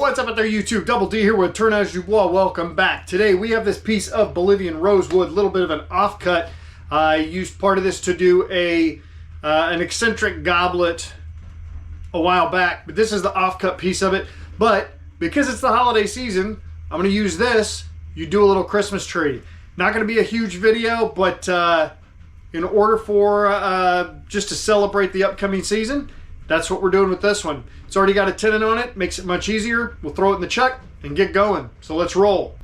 What's up out there, YouTube? Double D here with Tournage Dubois. Welcome back. Today we have this piece of Bolivian Rosewood, a little bit of an offcut. I used part of this to do an eccentric goblet a while back, but this is the offcut piece of it. But because it's the holiday season, I'm going to use this. You do a little Christmas tree. Not going to be a huge video, but in order for just to celebrate the upcoming season, that's what we're doing with this one. It's already got a tenon on it, makes it much easier. We'll throw it in the chuck and get going. So let's roll.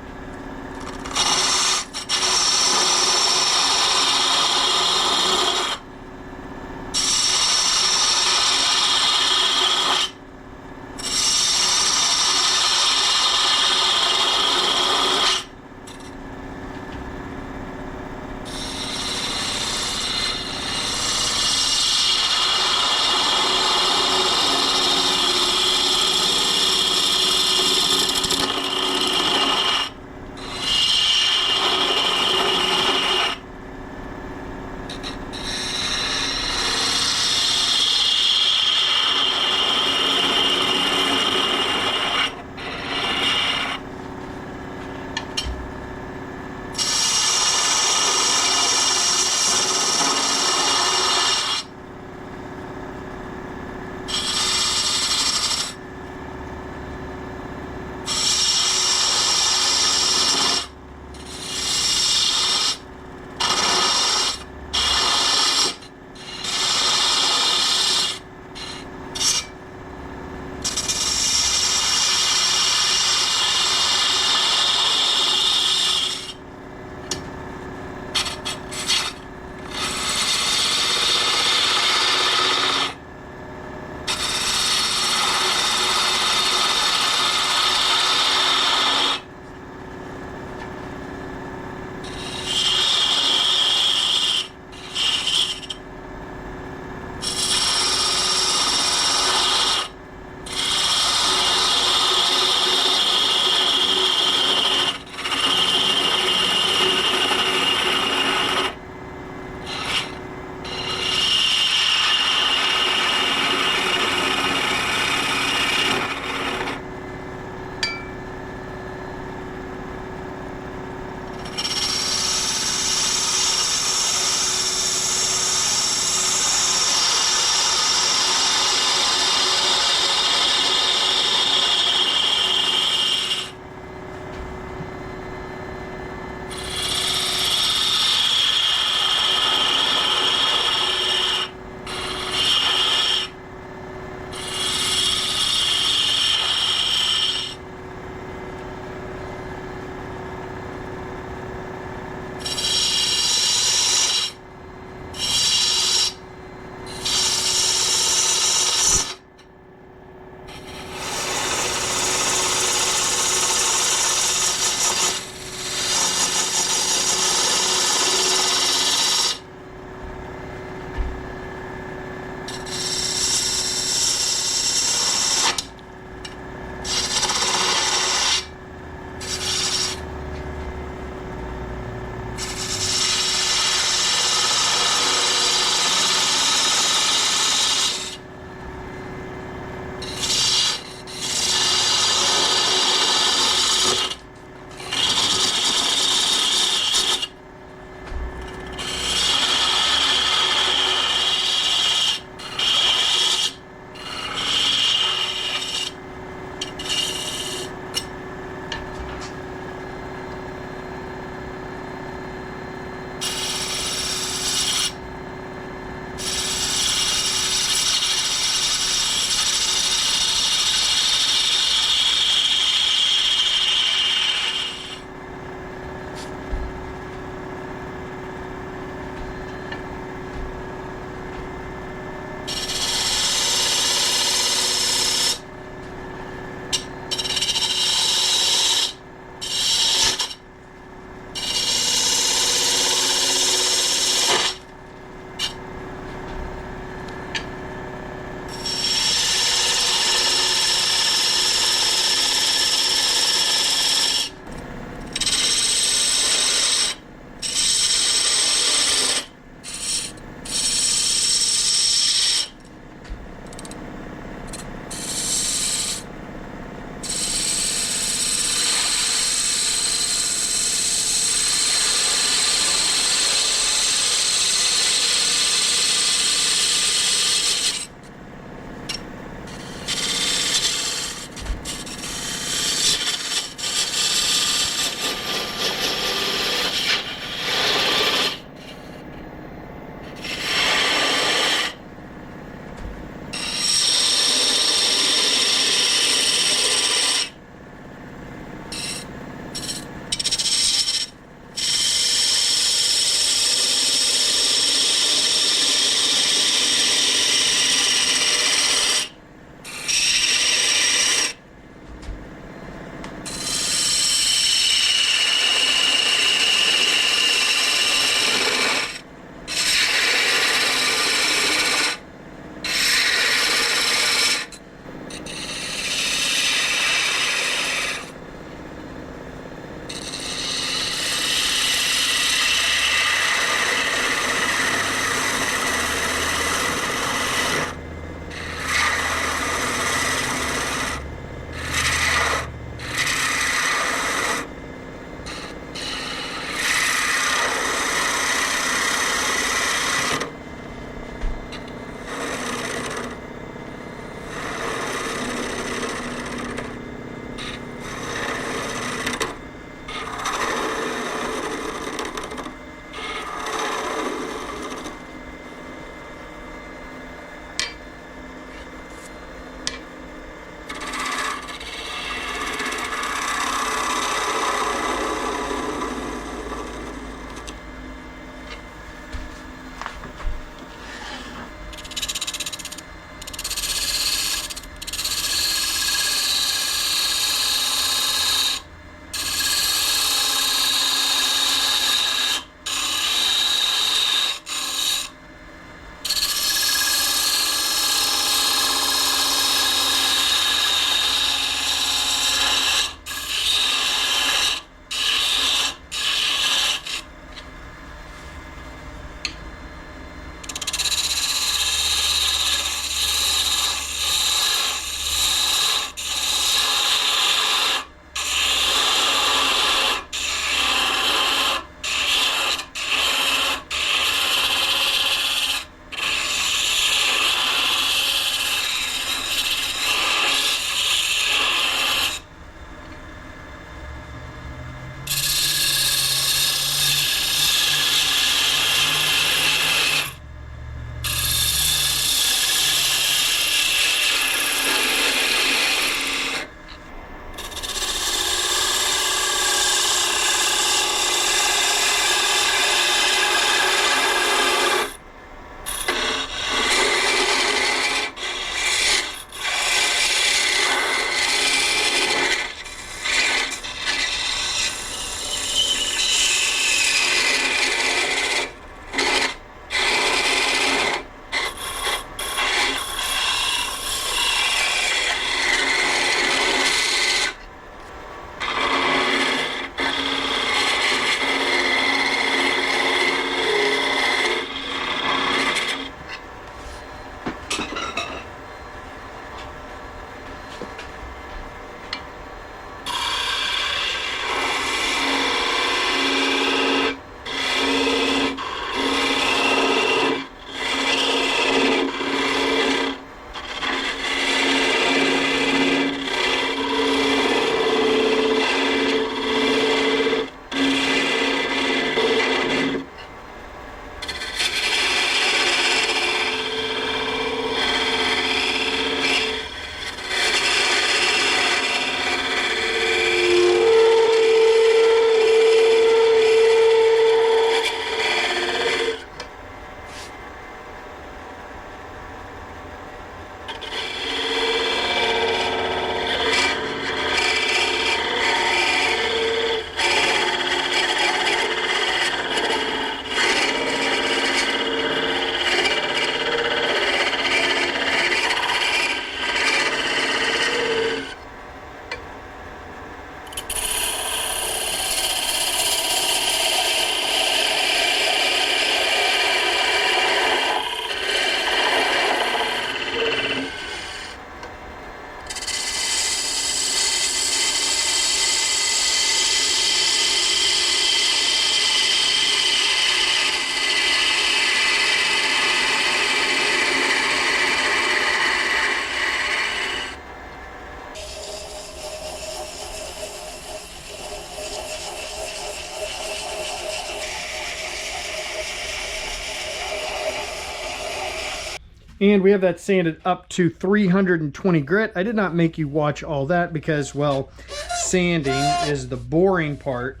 And we have that sanded up to 320 grit. I did not make you watch all that because, well, sanding is the boring part.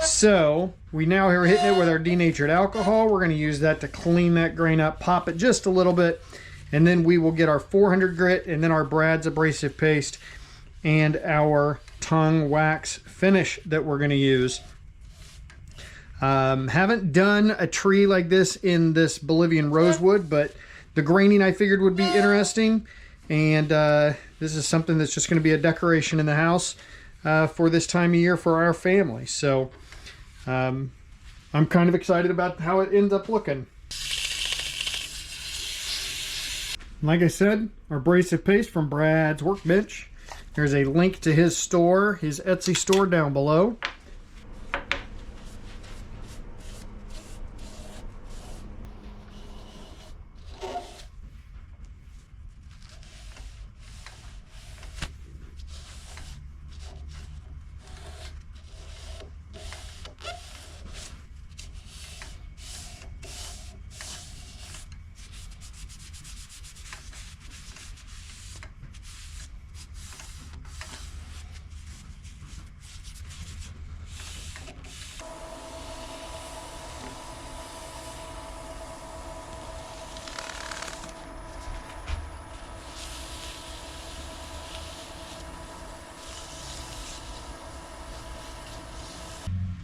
So we now are hitting it with our denatured alcohol. We're going to use that to clean that grain up, pop it just a little bit, and then we will get our 400 grit and then our Brad's abrasive paste and our Tung wax finish that we're going to use. Haven't done a tree like this in this Bolivian Rosewood, but the graining I figured would be interesting, and this is something that's just going to be a decoration in the house for this time of year for our family. So I'm kind of excited about how it ends up looking. Like I said, our abrasive paste from Brad's Workbench. There's a link to his store, his Etsy store, down below.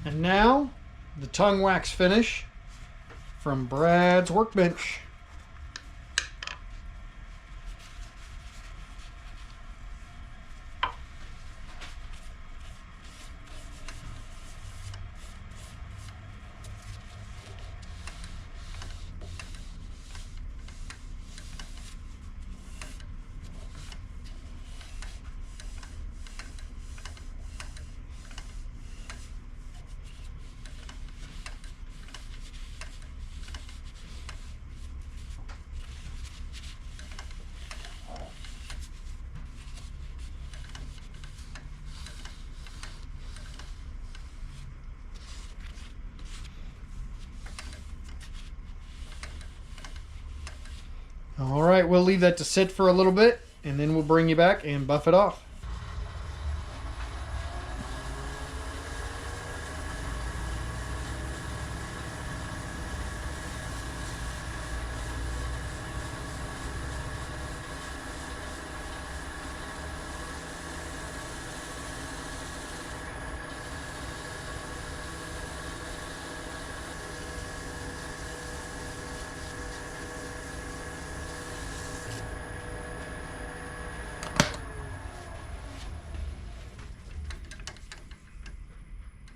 And now, the Tung wax finish from Brad's Workbench. All right, we'll leave that to sit for a little bit, and then we'll bring you back and buff it off.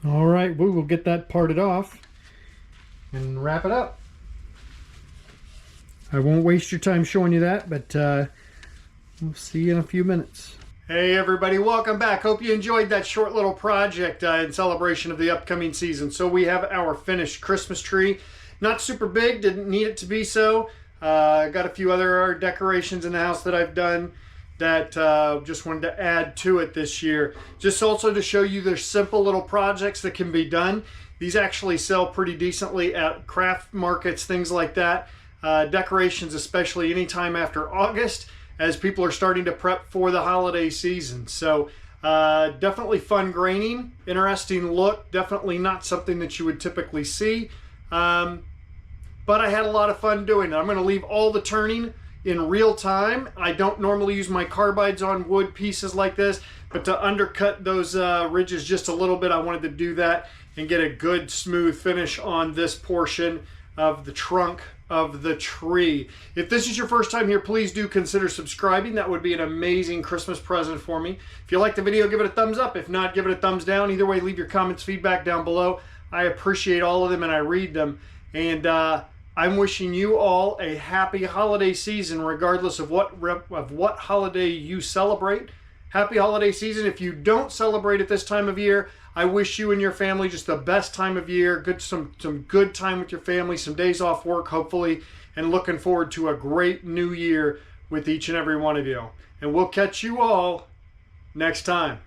All right, we will get that parted off and wrap it up. I won't waste your time showing you that, but we'll see you in a few minutes. Hey everybody, welcome back. Hope you enjoyed that short little project in celebration of the upcoming season. So we have our finished Christmas tree. Not super big, didn't need it to be so. Got a few other decorations in the house that I've done that just wanted to add to it this year. Just also to show you there's simple little projects that can be done. These actually sell pretty decently at craft markets, things like that. Decorations, especially anytime after August, as people are starting to prep for the holiday season. So definitely fun graining, interesting look, definitely not something that you would typically see. But I had a lot of fun doing it. I'm going to leave all the turning in real time. I don't normally use my carbides on wood pieces like this, but to undercut those ridges just a little bit, I wanted to do that and get a good smooth finish on this portion of the trunk of the tree. If this is your first time here, please do consider subscribing. That would be an amazing Christmas present for me. If you like the video, give it a thumbs up. If not, give it a thumbs down. Either way, leave your comments, feedback down below. I appreciate all of them and I read them. And I'm wishing you all a happy holiday season, regardless of what holiday you celebrate. Happy holiday season. If you don't celebrate at this time of year, I wish you and your family just the best time of year. Some good time with your family, some days off work, hopefully, and looking forward to a great new year with each and every one of you. And we'll catch you all next time.